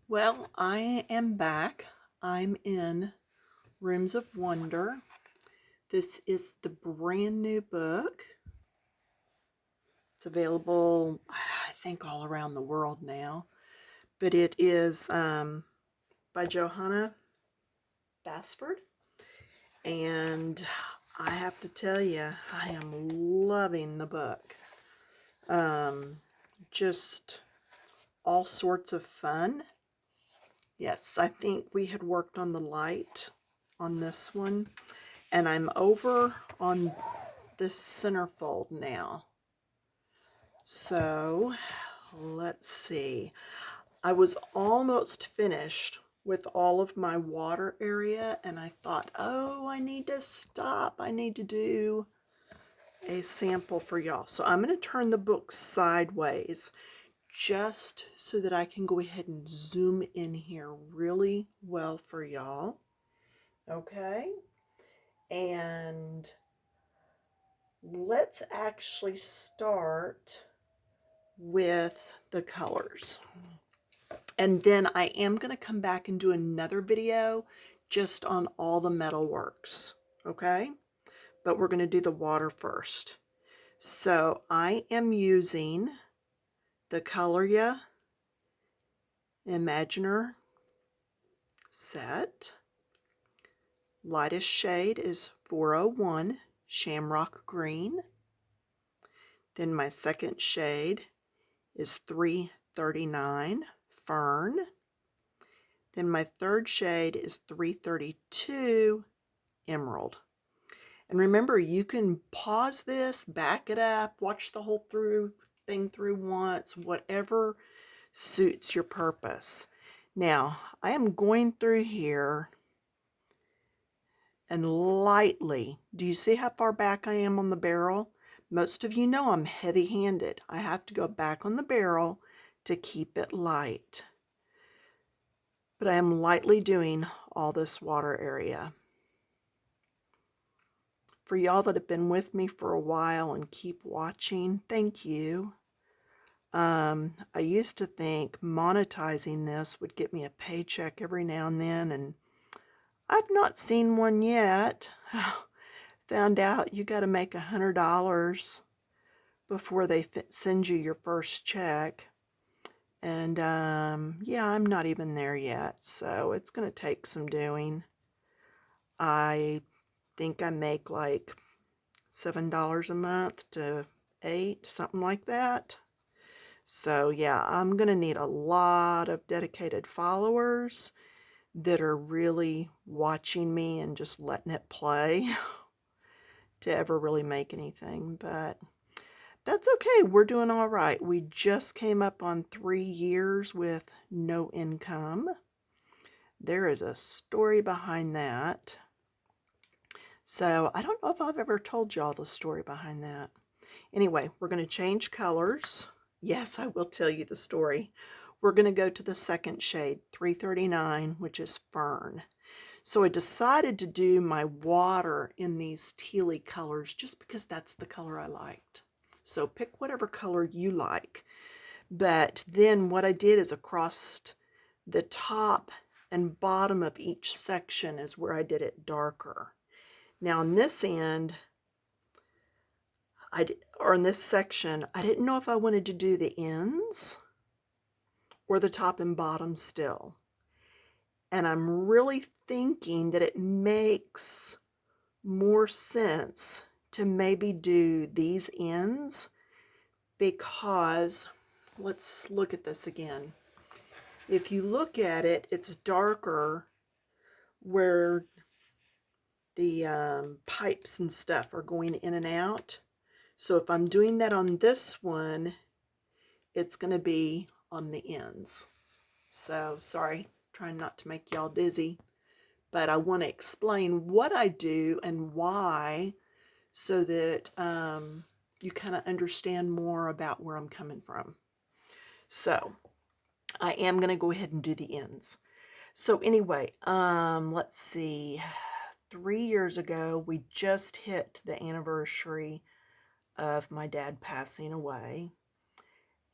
Well, I am back. I'm in Rooms of Wonder. This is the brand new book. It's available, I think, all around the world now. But it is by Johanna Basford. And I have to tell you, I am loving the book. Just all sorts of fun. Yes, I think we had worked on the light on this one. And I'm over on the centerfold now. So let's see. I was almost finished with all of my water area, and I thought, oh, I need to stop. I need to do a sample for y'all. So I'm going to turn the book sideways just so that I can go ahead and zoom in here really well for y'all. Okay. And let's actually start with the colors. And then I am going to come back and do another video just on all the metal works. Okay. But we're going to do the water first. So I am using the Colorya Imaginer set. Lightest shade is 401 Shamrock Green. Then my second shade is 339 Fern. Then my third shade is 332 Emerald. And remember, you can pause this, back it up, watch the whole thing through once, whatever suits your purpose. Now, I am going through here and lightly, do you see how far back I am on the barrel? Most of you know I'm heavy-handed. I have to go back on the barrel to keep it light. But I am lightly doing all this water area. For y'all that have been with me for a while and keep watching, thank you. I used to think monetizing this would get me a paycheck every now and then, and I've not seen one yet. Found out you got to make $100 before they send you your first check. And yeah, I'm not even there yet, so it's going to take some doing. I think I make like $7 a month to $8, something like that. So yeah, I'm going to need a lot of dedicated followers that are really watching me and just letting it play to ever really make anything. But that's okay. We're doing all right. We just came up on 3 years with no income. There is a story behind that. So I don't know if I've ever told y'all the story behind that. Anyway, we're going to change colors. Yes, I will tell you the story. We're going to go to the second shade, 339, which is Fern. So I decided to do my water in these tealy colors just because that's the color I liked. So pick whatever color you like. But then what I did is across the top and bottom of each section is where I did it darker. Now on this end, or in this section, I didn't know if I wanted to do the ends or the top and bottom still. And I'm really thinking that it makes more sense to maybe do these ends because, let's look at this again. If you look at it, it's darker where the pipes and stuff are going in and out. So if I'm doing that on this one, it's going to be on the ends. So sorry, trying not to make y'all dizzy, but I want to explain what I do and why so that you kind of understand more about where I'm coming from. So I am going to go ahead and do the ends. So anyway, let's see. 3 years ago, we just hit the anniversary of my dad passing away.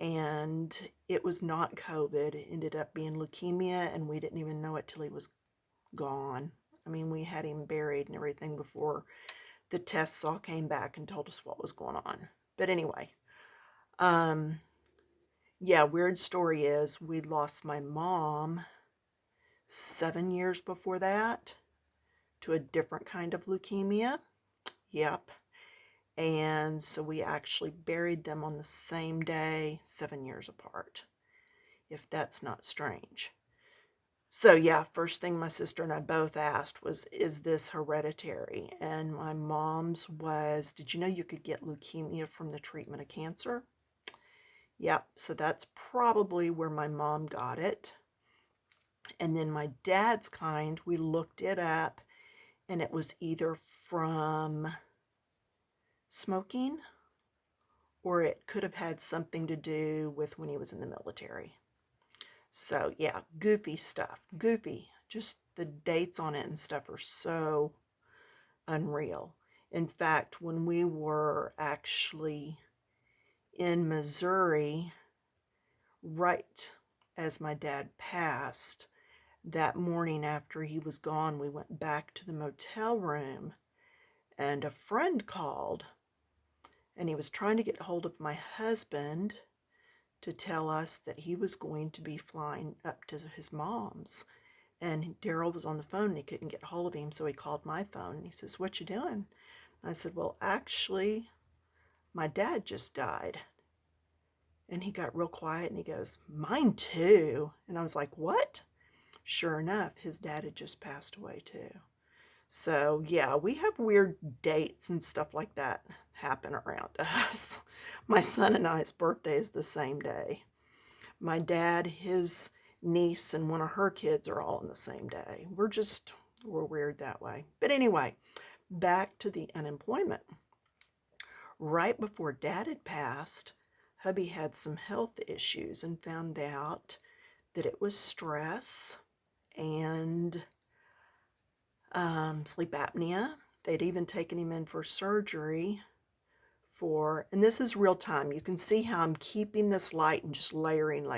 and it was not COVID. It ended up being leukemia, and we didn't even know it till he was gone. I mean, we had him buried and everything before the tests all came back and told us what was going on. But anyway, yeah, weird story is we lost my mom 7 years before that to a different kind of leukemia. Yep. And so we actually buried them on the same day, 7 years apart, if that's not strange. So yeah, first thing my sister and I both asked was, is this hereditary? And my mom's was, did you know you could get leukemia from the treatment of cancer? Yep, so that's probably where my mom got it. And then my dad's kind, we looked it up, and it was either from smoking, or it could have had something to do with when he was in the military. So yeah, goofy stuff. Goofy. Just the dates on it and stuff are so unreal. In fact, when we were actually in Missouri, right as my dad passed, that morning after he was gone, we went back to the motel room, and a friend called, and he was trying to get hold of my husband to tell us that he was going to be flying up to his mom's. And Daryl was on the phone and he couldn't get hold of him, so he called my phone and he says, "What you doing?" And I said, "Well, actually, my dad just died." And he got real quiet and he goes, "Mine too." And I was like, "What?" Sure enough, his dad had just passed away too. So yeah, we have weird dates and stuff like that happen around us. My son and I's birthday is the same day. My dad, his niece, and one of her kids are all on the same day. We're weird that way. But anyway, back to the unemployment. Right before Dad had passed, hubby had some health issues and found out that it was stress and sleep apnea. They'd even taken him in for surgery and this is real time. You can see how I'm keeping this light and just layering.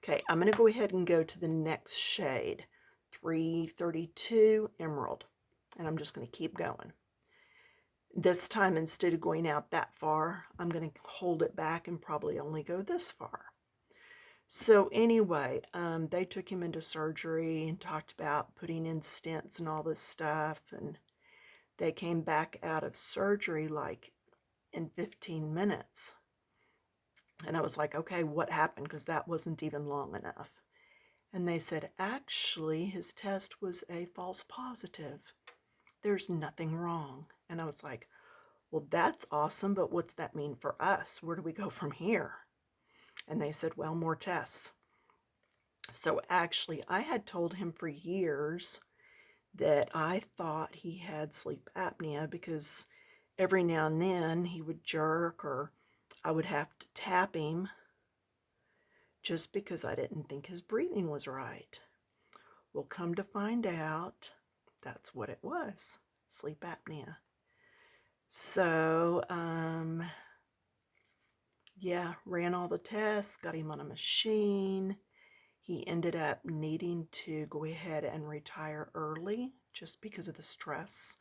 Okay, I'm going to go ahead and go to the next shade, 332 Emerald, and I'm just going to keep going. This time, instead of going out that far, I'm going to hold it back and probably only go this far. So anyway, they took him into surgery and talked about putting in stents and all this stuff, and they came back out of surgery like in 15 minutes. And I was like, okay, what happened? Because that wasn't even long enough. And they said, actually, his test was a false positive. There's nothing wrong. And I was like, well, that's awesome, but what's that mean for us? Where do we go from here? And they said, well, more tests. So actually, I had told him for years that I thought he had sleep apnea because every now and then he would jerk, or I would have to tap him just because I didn't think his breathing was right. Well, come to find out, that's what it was, sleep apnea. So, yeah, ran all the tests, got him on a machine. He ended up needing to go ahead and retire early just because of the stress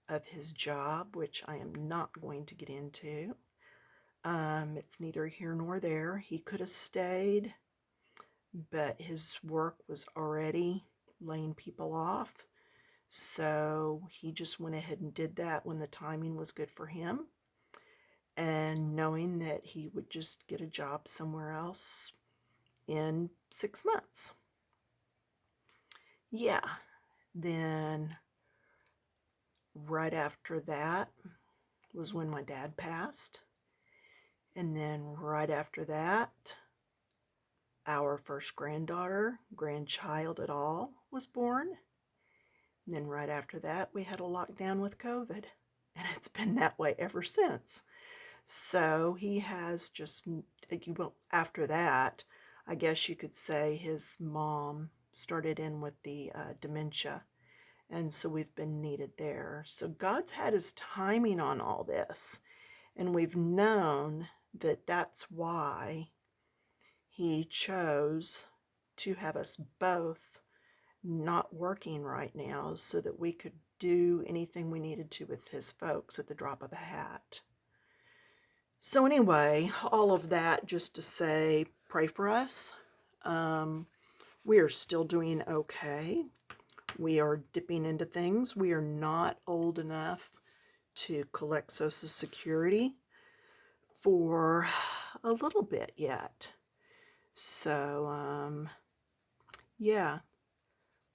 of his job, which I am not going to get into. It's neither here nor there. He could have stayed, but his work was already laying people off. So he just went ahead and did that when the timing was good for him, and knowing that he would just get a job somewhere else in 6 months. Yeah, then right after that was when my dad passed. And then right after that, our first grandchild at all, was born. And then right after that, we had a lockdown with COVID. And it's been that way ever since. So he has just, well, after that, I guess you could say his mom started in with the dementia. And so we've been needed there. So God's had his timing on all this. And we've known that that's why he chose to have us both not working right now so that we could do anything we needed to with his folks at the drop of a hat. So anyway, all of that just to say, pray for us. We are still doing okay. We are dipping into things. We are not old enough to collect Social Security for a little bit yet. So, yeah,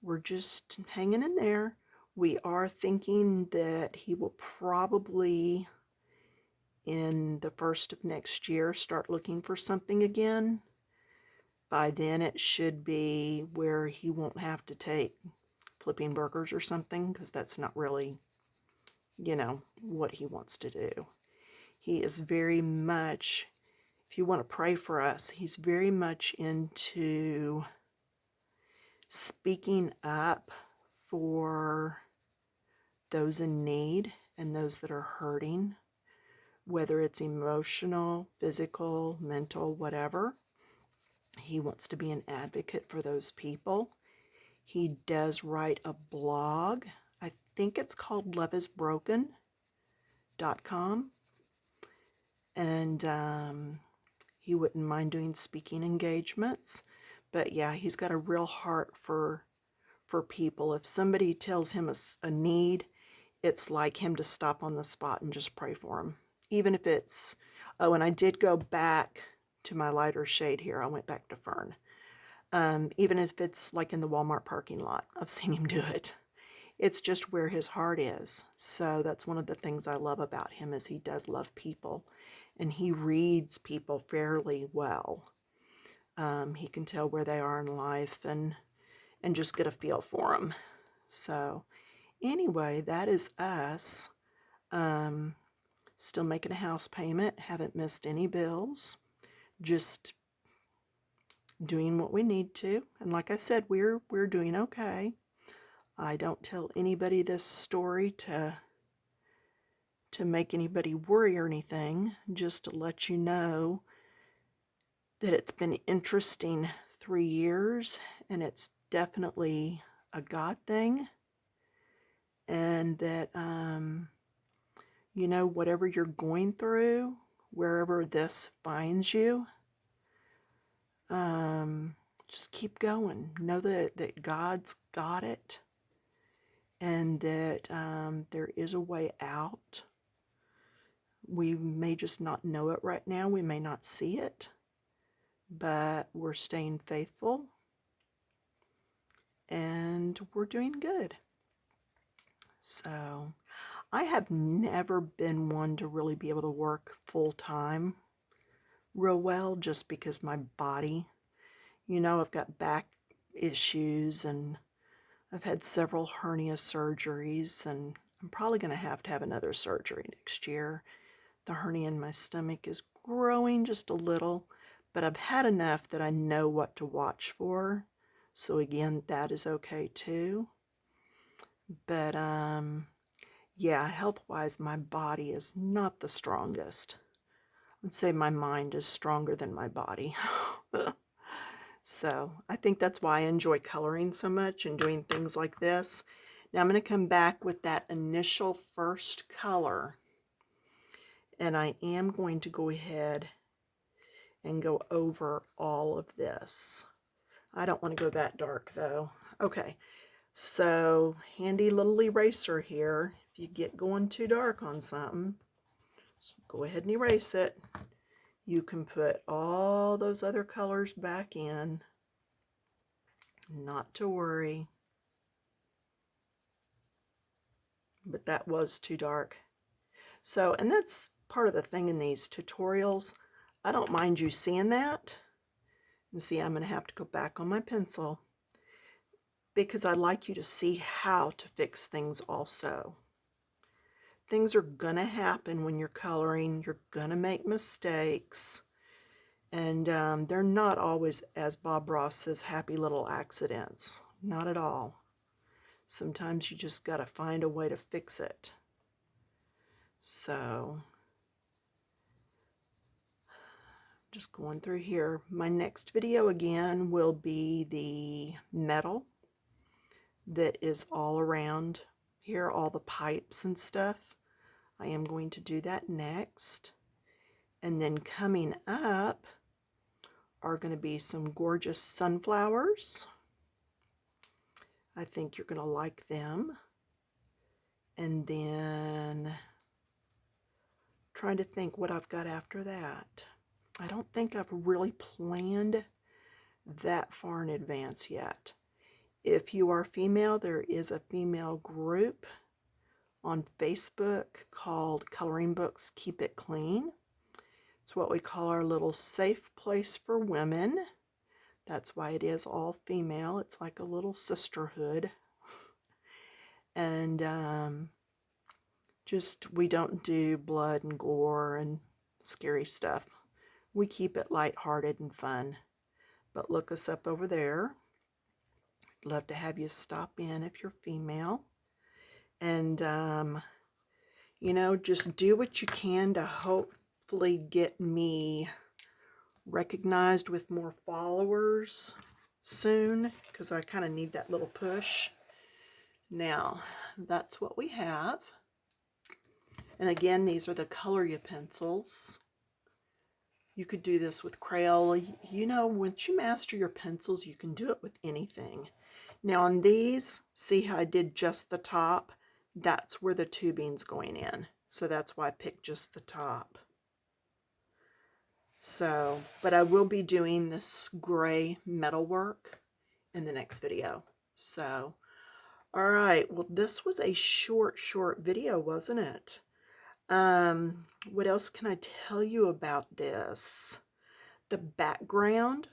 we're just hanging in there. We are thinking that he will probably, in the first of next year, start looking for something again. By then, it should be where he won't have to take flipping burgers or something, because that's not really, you know, what he wants to do. He is very much, if you want to pray for us, he's very much into speaking up for those in need and those that are hurting, whether it's emotional, physical, mental, whatever. He wants to be an advocate for those people. He does write a blog. I think it's called loveisbroken.com. And he wouldn't mind doing speaking engagements. But yeah, he's got a real heart for people. If somebody tells him a need, it's like him to stop on the spot and just pray for him. Even if it's, oh, and I did go back to my lighter shade here. I went back to Fern. Even if it's like in the Walmart parking lot, I've seen him do it. It's just where his heart is. So that's one of the things I love about him, is he does love people, and he reads people fairly well. He can tell where they are in life and just get a feel for them. So anyway, that is us. Still making a house payment, haven't missed any bills, just doing what we need to. And like I said, we're doing okay. I don't tell anybody this story to make anybody worry or anything, just to let you know that it's been interesting 3 years, and it's definitely a God thing, and that you know, whatever you're going through, wherever this finds you, just keep going. Know that God's got it, and that there is a way out. We may just not know it right now. We may not see it, but we're staying faithful, and we're doing good. So I have never been one to really be able to work full time real well, just because my body, you know, I've got back issues, and I've had several hernia surgeries, and I'm probably going to have another surgery next year. The hernia in my stomach is growing just a little, but I've had enough that I know what to watch for. So again, that is okay too. But yeah, health-wise, my body is not the strongest. I would say my mind is stronger than my body. So I think that's why I enjoy coloring so much and doing things like this. Now I'm going to come back with that initial first color, and I am going to go ahead and go over all of this. I don't want to go that dark though. Okay, so handy little eraser here. If you get going too dark on something, just go ahead and erase it. You can put all those other colors back in. Not to worry. But that was too dark. So, and that's part of the thing in these tutorials. I don't mind you seeing that. And see, I'm going to have to go back on my pencil, because I'd like you to see how to fix things also. Things are going to happen when you're coloring. You're going to make mistakes. And they're not always, as Bob Ross says, happy little accidents. Not at all. Sometimes you just got to find a way to fix it. So, Just going through here. My next video again will be the metal that is all around here, all the pipes and stuff. I am going to do that next. And then coming up are going to be some gorgeous sunflowers. I think you're going to like them. And then trying to think what I've got after that. I don't think I've really planned that far in advance yet. If you are female, there is a female group on Facebook called Coloring Books Keep It Clean. It's what we call our little safe place for women. That's why it is all female. It's like a little sisterhood. And just, we don't do blood and gore and scary stuff. We keep it lighthearted and fun. But look us up over there. Love to have you stop in if you're female. And, you know, just do what you can to hopefully get me recognized with more followers soon, because I kind of need that little push. Now, that's what we have. And again, these are the Colorya pencils. You could do this with Crayola. You know, once you master your pencils, you can do it with anything. Now on these, see how I did just the top? That's where the tubing's going in. So that's why I picked just the top. So, but I will be doing this gray metal work in the next video. So, all right. Well, this was a short video, wasn't it? What else can I tell you about this? The background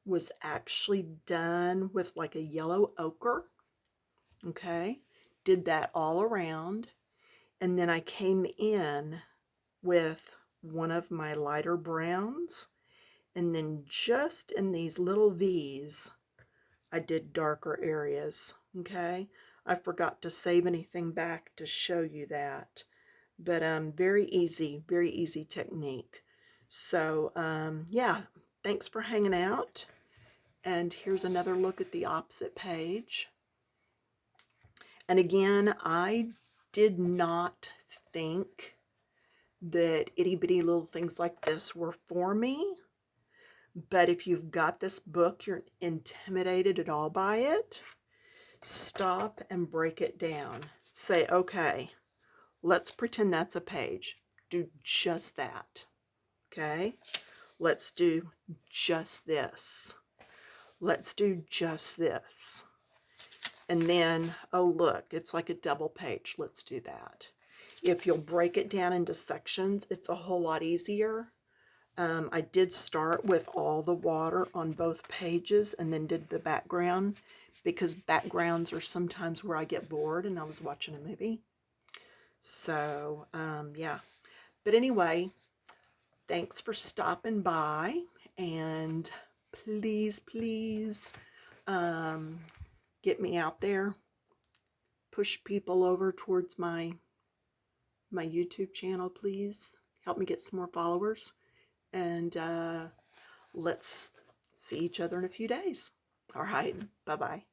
was actually done with like a yellow ochre. Okay. Did that all around. And then I came in with one of my lighter browns. And then just in these little V's, I did darker areas. Okay. I forgot to save anything back to show you that. But very easy technique. So yeah, thanks for hanging out. And here's another look at the opposite page. And again, I did not think that itty bitty little things like this were for me. But if you've got this book, you're intimidated at all by it, stop and break it down. Say, okay, let's pretend that's a page. Do just that. Okay? Let's do just this. Let's do just this. And then, oh look, it's like a double page. Let's do that. If you'll break it down into sections, it's a whole lot easier. I did start with all the water on both pages and then did the background, because backgrounds are sometimes where I get bored and I was watching a movie. So, yeah. But anyway, thanks for stopping by, and please, get me out there. Push people over towards my YouTube channel, please. Help me get some more followers. And let's see each other in a few days. All right. Bye-bye.